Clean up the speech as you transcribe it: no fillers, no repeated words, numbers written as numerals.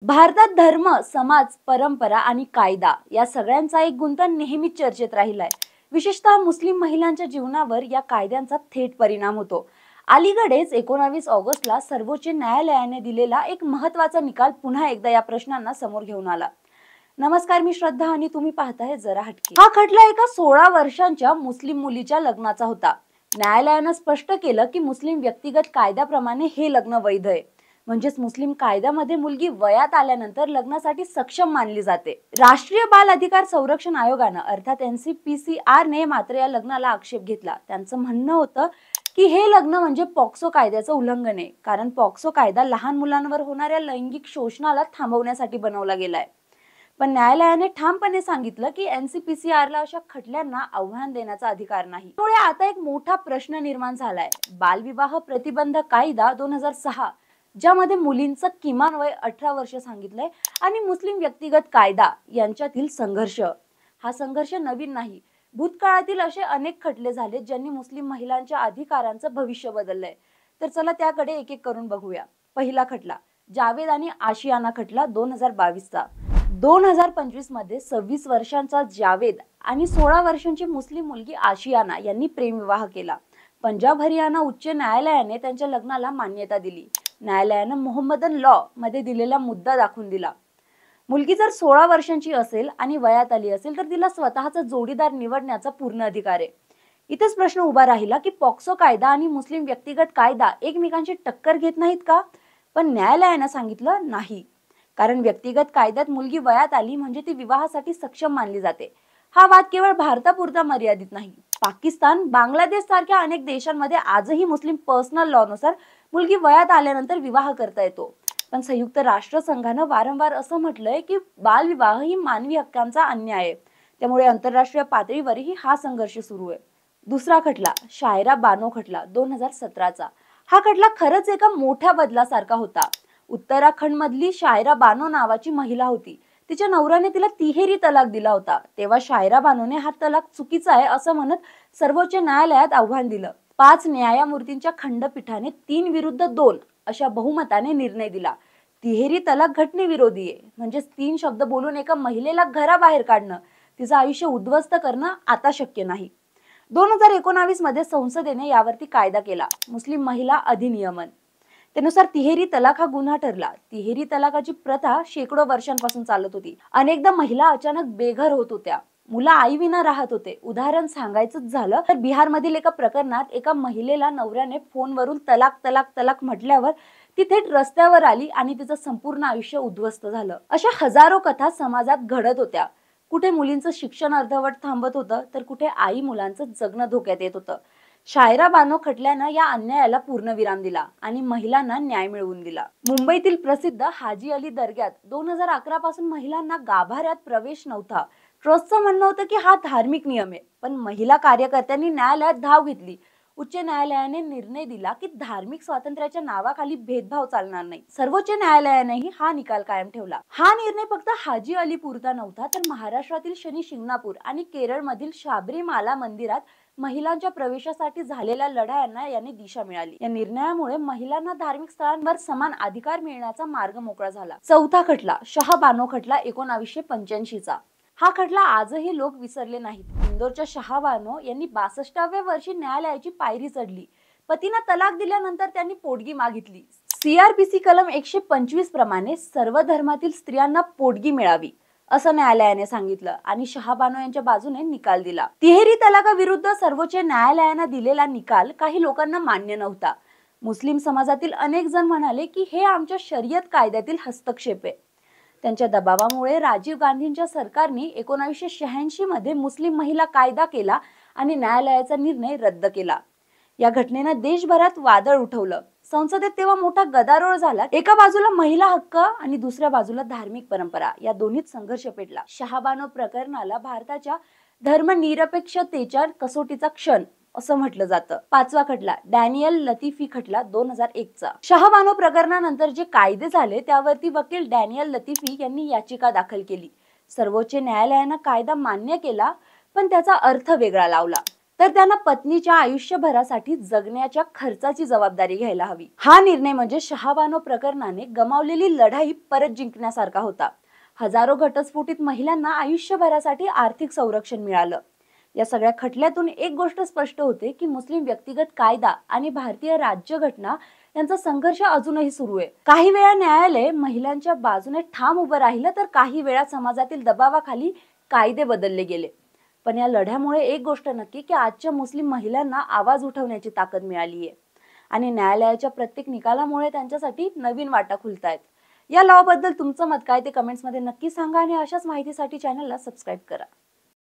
भारतात धर्म, समाज, परंपरा आणि कायदा या सगळ्यांचा एक गुंता नेहमीच चर्चेत राहिलाय। विशेषतः मुस्लिम महिलांच्या जीवनावर या कायद्यांचा थेट परिणाम होतो। अलीकडेच 19 ऑगस्टला सर्वोच्च न्यायालयाने दिलेला एक महत्त्वाचा निकाल पुन्हा एकदा या प्रश्नांना समोर घेऊन आला। नमस्कार, मी श्रद्धा आणि तुम्ही पाहताय जरा हटके। हा खटला एका 16 वर्षांच्या मुस्लिम मुलीच्या लग्नाचा होता। न्यायालयाने स्पष्ट केलं की मुस्लिम व्यक्तिगत कायद्याप्रमाणे हे लग्न वैध आहे। म्हणजेच मुस्लिम कायद्यामध्ये मुलगी वयात आल्यानंतर लग्नासाठी सक्षम मानली जाते। राष्ट्रीय बाल अधिकार संरक्षण आयोगाने अर्थात NCPCR ने मात्र या लग्नाला आक्षेप घेतला। त्यांचं म्हणणं होतं की हे लग्न म्हणजे पॉक्सो कायद्याचं उल्लंघन आहे, कारण पॉक्सो कायदा लहान मुलांवर होणाऱ्या लैंगिक शोषणाला थांबवण्यासाठी बनवला गेलाय। पण न्यायालयाने ठामपणे सांगितलं की NCPCR ला अशा खटल्यांना आव्हान देण्याचा अधिकार नाही। त्यामुळे आता एक मोठा प्रश्न निर्माण झालाय। बालविवाह प्रतिबंध कायदा 2006 ज्यामध्ये मुलींचं किमान वय 18 वर्ष सांगितलंय आणि मुस्लिम व्यक्तिगत कायदा यांच्यातील संघर्ष। हा संघर्ष नवीन नाही। भूतकाळातील असे अनेक खटले झाले ज्यांनी मुस्लिम महिलांच्या अधिकारांचं भविष्य बदललंय। तर चला त्याकडे एक एक करून बघूया। पहिला खटला जावेद आणि आशियाना खटला 2022 चा। 2025 मध्ये 26 वर्षांचा जावेद आणि 16 वर्षांची मुस्लिम मुलगी आशियाना यांनी प्रेमविवाह केला। पंजाब हरियाणा उच्च न्यायालयाने त्यांच्या लग्नाला मान्यता दिली। न्यायालयाने मोहम्मदन लॉ मध्ये दिलेला मुद्दा दाखवून दिला। मुलगी जर 16 वर्षांची असेल आणि वयात आली असेल तर तिला स्वतःचा जोडीदार निवडण्याचा पूर्ण अधिकार आहे। इथेच प्रश्न उभा राहिला की पॉक्सो कायदा आणि मुस्लिम व्यक्तिगत कायदा एकमेकांची टक्कर घेत नाहीत का? पण न्यायालयाने सांगितलं नाही, कारण व्यक्तिगत कायद्यात मुलगी वयात आली म्हणजे ती विवाहासाठी सक्षम मानली जाते। हा वाद केवळ भारतापुरता मर्यादित नाही। पाकिस्तान, बांगलादेश सारख्या अनेक देशांमध्ये आजही मुस्लिम पर्सनल लॉ नुसार मुलगी वयात आल्यानंतर विवाह करता येतो। पण संयुक्त राष्ट्रसंघाने वारंवार असं म्हटलंय की बालविवाह ही मानवी हक्कांचा अन्याय आहे। त्यामुळे आंतरराष्ट्रीय पातळीवरही हा संघर्ष सुरू आहे। दुसरा खटला शायरा बानो खटला 2017 चा। हा खटला खरंच एका मोठ्या बदलासारखा होता। उत्तराखंड मधली शायरा बानो नावाची महिला होती। तिच्या नवऱ्याने तिला तिहेरी तलाक दिला होता। तेव्हा शायरा बानोने हा तलाक चुकीचा आहे असं म्हणत सर्वोच्च न्यायालयात आव्हान दिलं। 5 न्यायमूर्तींच्या खंडपीठाने 3 विरुद्ध 2 अशा बहुमताने निर्णय दिला। तिहेरी तलाक घटनेविरोधी आहे। म्हणजे 3 शब्द बोलून एका महिलेला घराबाहेर काढणं, तिचं आयुष्य उद्ध्वस्त करणं आता शक्य नाही। 2019 मध्ये संसदेने यावरती कायदा केला, मुस्लिम महिला अधिनियमन। त्यानुसार तिहेरी तलाक हा गुन्हा ठरला। तिहेरी तलाकाची प्रथा शेकडो वर्षांपासून चालत होती। अनेकदा महिला अचानक बेघर होत होत्या, मुलं आईविना राहत होते। उदाहरण सांगायचं झालं तर बिहारमधील एका प्रकरणात एका महिलेला नवऱ्याने फोनवरून तलाक तलाक तलाक म्हटल्यावर ती थेट रस्त्यावर आली आणि तिचं संपूर्ण आयुष्य उद्ध्वस्त झालं। अशा हजारो कथा समाजात घडत होत्या। कुठे मुलींचं शिक्षण अर्धवट थांबत होतं, तर कुठे आई मुलांचं जगणं धोक्यात येत होतं। शायरा बानो खटल्यानं या अन्यायाला पूर्णविराम दिला आणि महिलांना न्याय मिळवून दिला। मुंबईतील प्रसिद्ध हाजी अली दर्ग्यात 2011 पासून महिलांना गाभाऱ्यात प्रवेश नव्हता। ट्रस्टचं म्हणणं होतं की हा धार्मिक नियम आहे, पण महिला कार्यकर्त्यांनी न्यायालयात धाव घेतली। उच्च न्यायालयाने निर्णय दिला की धार्मिक स्वातंत्र्याच्या नावाखाली भेदभाव चालणार नाही। सर्वोच्च न्यायालयानेही हा निकाल कायम ठेवला। हा निर्णय फक्त हाजी अली पुरता नव्हता, तर महाराष्ट्रातील शनी शिंगणापूर आणि केरळमधील शबरीमाला मंदिरात महिलांच्या प्रवेशासाठी झालेल्या लढायांना याने दिशा मिळाली। या निर्णयामुळे महिलांना धार्मिक स्थळांवर समान अधिकार मिळण्याचा मार्ग मोकळा झाला। चौथा खटला शहाबानो खटला 1985 चा। हा खटला आजही लोक विसरले नाहीत। इंदोरच्या शहाबानो यांनी 62व्या वर्षी न्यायालयाची पायरी चढली। पतींना तलाक दिल्यानंतर त्यांनी पोटगी मागितली। CRPC कलम 125 प्रमाणे सर्व धर्मातील स्त्रियांना पोटगी मिळावी असं न्यायालयाने सांगितलं आणि शहाबानो यांच्या बाजूने निकाल दिला। तिहेरी तलाकाविरुद्ध सर्वोच्च न्यायालयाने दिलेला निकाल काही लोकांना मान्य नव्हता। मुस्लिम समाजातील अनेक जण म्हणाले की हे आमच्या शरीयत कायद्यातील हस्तक्षेप आहे। त्यांच्या दबावामुळे राजीव गांधींच्या सरकारने 1986 मध्ये मुस्लिम महिला कायदा केला आणि न्यायालयाचा निर्णय रद्द केला। या घटनेने देशभरात वादळ उठवलं। संसदेत तेव्हा मोठा गदारोळ झाला। एका बाजूला महिला हक्क आणि दुसऱ्या बाजूला धार्मिक परंपरा, या दोन्हीत संघर्ष पेटला। शहाबानो प्रकरणाला भारताच्या धर्मनिरपेक्षतेच्या कसोटीचा क्षण असं म्हटलं जातं। पाचवा खटला डॅनियल लतिफी खटला 2001 चा। शहाबानो प्रकरणानंतर जे कायदे झाले त्यावरती वकील डॅनियल लतिफी यांनी याचिका दाखल केली। सर्वोच्च न्यायालयाने कायदा मान्य केला, पण त्याचा अर्थ वेगळा लावला। तर त्यांना पत्नीच्या आयुष्यभरासाठी जगण्याच्या खर्चाची जबाबदारी घ्यायला हवी. हा निर्णय म्हणजे शहाबानो प्रकरणाने गमावलेली लढाई परत जिंकण्यासारखा होता. हजारो घटस्फोटित महिलांना आयुष्यभरासाठी आर्थिक संरक्षण मिळालं. या सगळ्या खटल्यातून एक गोष्ट स्पष्ट होते की मुस्लिम व्यक्तिगत कायदा आणि भारतीय राज्यघटना यांचा संघर्ष अजूनही सुरू आहे. काही वेळा न्यायालय महिलांच्या बाजूने ठाम उभं राहिलं, तर काही वेळा समाजातील दबावाखाली कायदे बदलले गेले. पण या लढ्यामुळे एक गोष्ट नक्की की आजच्या मुस्लिम महिलांना आवाज उठवण्याची ताकद मिळाली आहे आणि न्यायालयाच्या प्रत्येक निकालामुळे त्यांच्यासाठी नवीन वाटा खुलतायत. या लॉ बद्दल तुमचं मत काय ते कमेंट्स मध्ये नक्की सांगा आणि अशाच माहितीसाठी चॅनलला सबस्क्राईब करा.